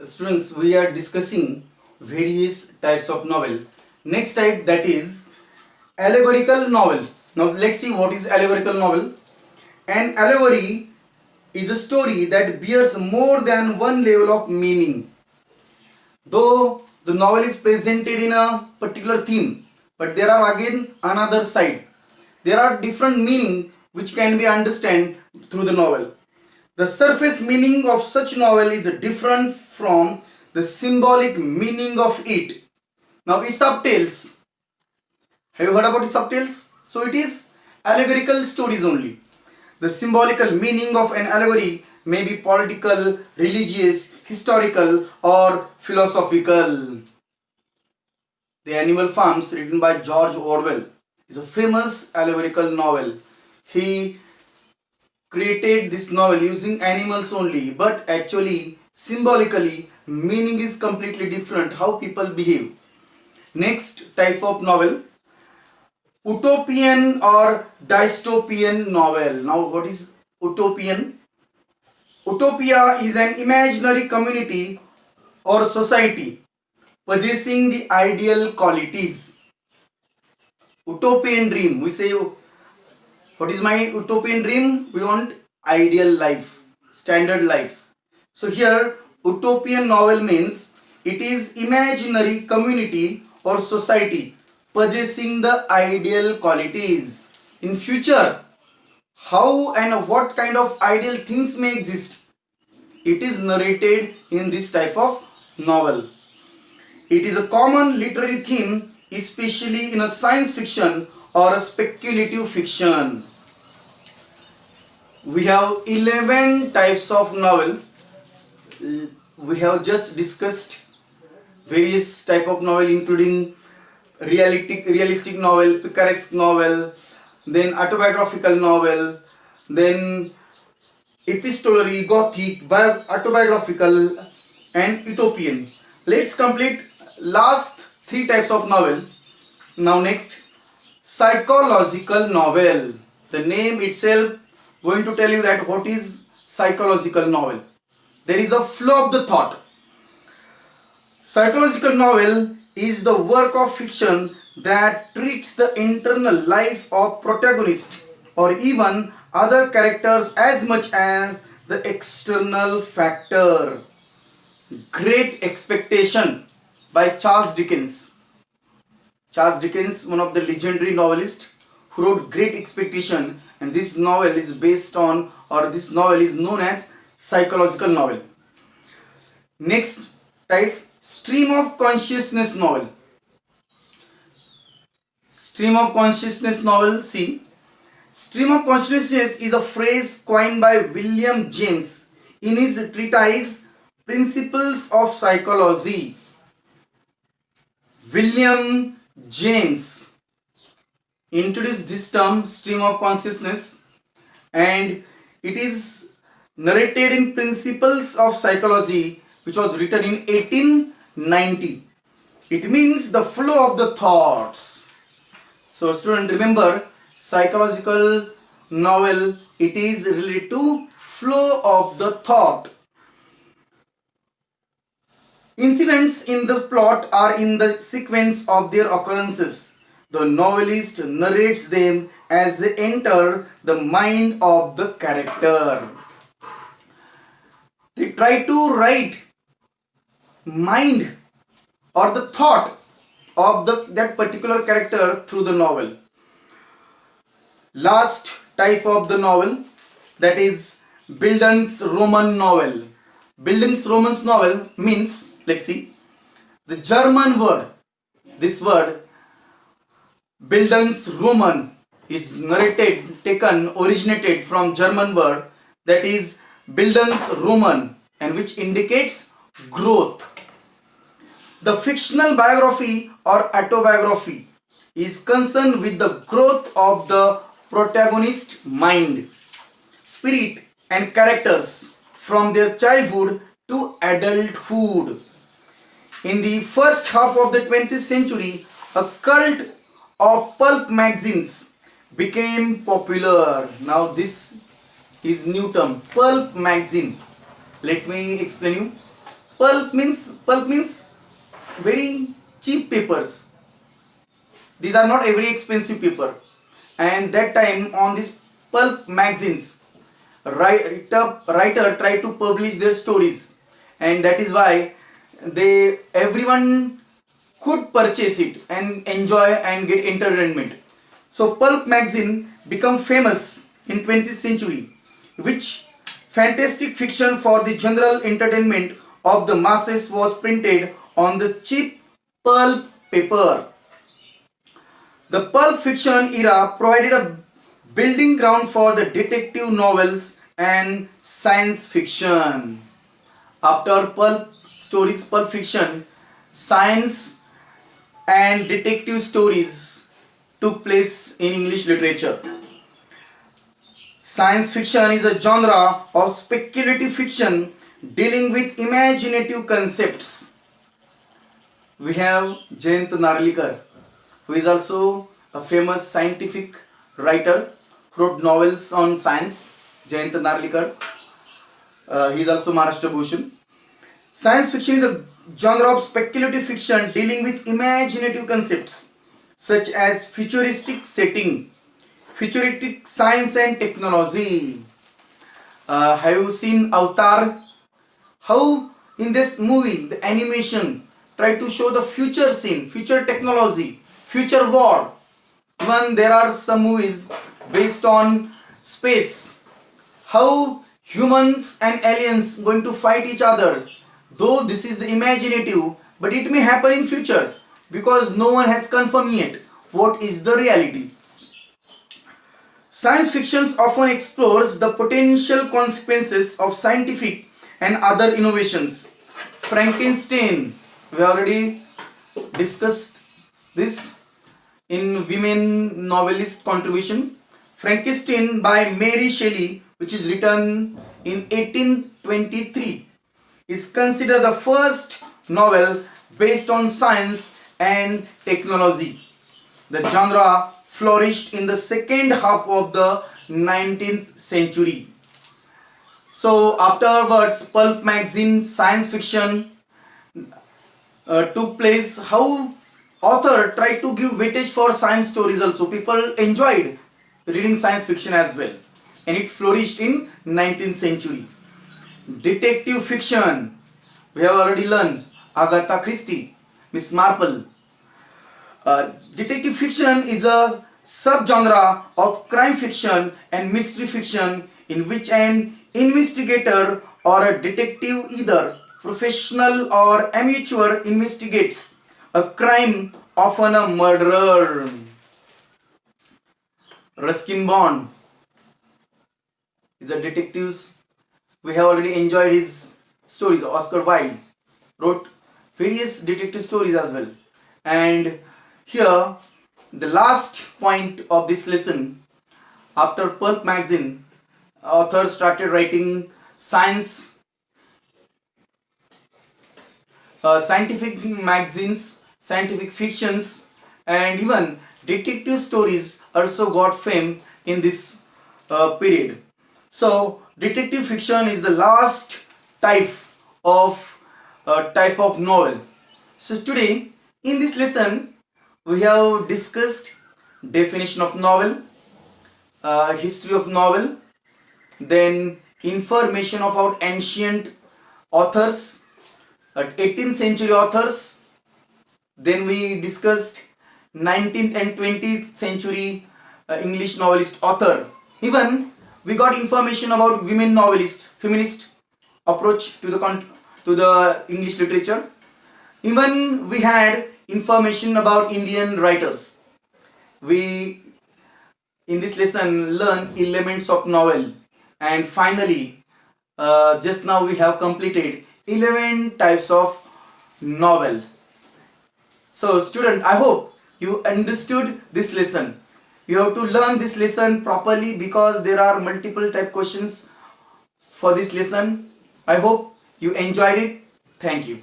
Students, we are discussing various types of novel. Next type, that is allegorical novel. Now let's see what is allegorical novel. An allegory is a story that bears more than one level of meaning. Though the novel is presented in a particular theme, but there are again another side. There are different meaning which can be understood through the novel. The surface meaning of such novel is different from the symbolic meaning of it. Now Aesop tales. Have you heard about Aesop tales? So it is allegorical stories only. The symbolical meaning of an allegory may be political, religious, historical, or philosophical. The Animal Farms, written by George Orwell, is a famous allegorical novel. He created this novel using animals only, but actually symbolically meaning is completely different how people behave. Next type of novel, utopian or dystopian novel. Now what is utopian? Utopia is an imaginary community or society possessing the ideal qualities. Utopian dream, we say, what is my utopian dream? We want ideal life, standard life. So here utopian novel means it is imaginary community or society possessing the ideal qualities. In future, how and what kind of ideal things may exist, it is narrated in this type of novel. It is a common literary theme, especially in a science fiction or a speculative fiction. We have 11 types of novel. We have just discussed various type of novel, including realistic novel, picaresque novel, then autobiographical novel, then epistolary, gothic, autobiographical, and utopian. Let's complete last 3 types of novel. Now next, psychological novel. The name itself going to tell you that what is psychological novel. There is a flow of the thought. Psychological novel is the work of fiction that treats the internal life of protagonist or even other characters as much as the external factor. Great Expectation by Charles Dickens. Charles Dickens, one of the legendary novelists who wrote Great Expectation, and this novel is based on, or this novel is known as psychological novel. Next type, stream of consciousness novel. Stream of consciousness novel, see. Stream of consciousness is a phrase coined by William James in his treatise Principles of Psychology. William James introduced this term, stream of consciousness, and it is narrated in Principles of Psychology, which was written in 1890. It means the flow of the thoughts. So student, remember, psychological novel, it is related to flow of the thought. Incidents in the plot are in the sequence of their occurrences. The novelist narrates them as they enter the mind of the character. They try to write mind or the thought of that particular character through the novel. Last type of the novel, that is Bildungsroman novel. Bildungsroman novel means, let's see, the German word, this word Bildungsroman is originated from German word, that is Bildungsroman, and which indicates growth. The fictional biography or autobiography is concerned with the growth of the protagonist mind, spirit, and characters from their childhood to adulthood. In the first half of the 20th century, a cult of pulp magazines became popular. Now this is new term, pulp magazine. Let me explain you. Pulp means very cheap papers. These are not very expensive paper. And that time on this pulp magazines, writer tried to publish their stories, and that is why they everyone could purchase it and enjoy and get entertainment. So pulp magazine become famous in 20th century, which fantastic fiction for the general entertainment of the masses was printed on the cheap pulp paper. The pulp fiction era provided a building ground for the detective novels and science fiction. After pulp fiction, science and detective stories took place in English literature. Science fiction is a genre of speculative fiction dealing with imaginative concepts. We have Jayant Narlikar, who is also a famous scientific writer, who wrote novels on science. Jayant Narlikar. He is also Maharashtra Bhushan. Science fiction is a genre of speculative fiction dealing with imaginative concepts such as futuristic setting, futuristic science and technology. Have you seen Avatar? How in this movie the animation try to show the future scene, future technology, future war. Even there are some movies based on space. How humans and aliens going to fight each other. Though this is the imaginative, but it may happen in future because no one has confirmed yet what is the reality. Science fiction often explores the potential consequences of scientific and other innovations. Frankenstein, we already discussed this in women novelist contribution. Frankenstein by Mary Shelley, which is written in 1823, is considered the first novel based on science and technology. The genre flourished in the second half of the 19th century. So afterwards, pulp magazine, science fiction took place. How author tried to give weightage for science stories also. People enjoyed reading science fiction as well, and it flourished in 19th century. Detective fiction, we have already learned Agatha Christie, Miss Marple. Detective fiction is a subgenre of crime fiction and mystery fiction in which an investigator or a detective, either professional or amateur, investigates a crime, often a murderer. Ruskin Bond is a detective. We have already enjoyed his stories. Oscar Wilde wrote various detective stories as well. And here, the last point of this lesson, after pulp magazine, authors started writing scientific magazines, scientific fictions, and even detective stories also got fame in this period. So detective fiction is the last type of novel. So today in this lesson we have discussed definition of novel, history of novel, then information about ancient authors, 18th century authors. Then we discussed 19th and 20th century English novelist author. Even we got information about women novelist, feminist approach to the English literature. Even we had information about Indian writers. We in this lesson learn elements of novel, and finally just now we have completed 11 types of novel. So student, I hope you understood this lesson. You have to learn this lesson properly because there are multiple type questions for this lesson. I hope you enjoyed it. Thank you.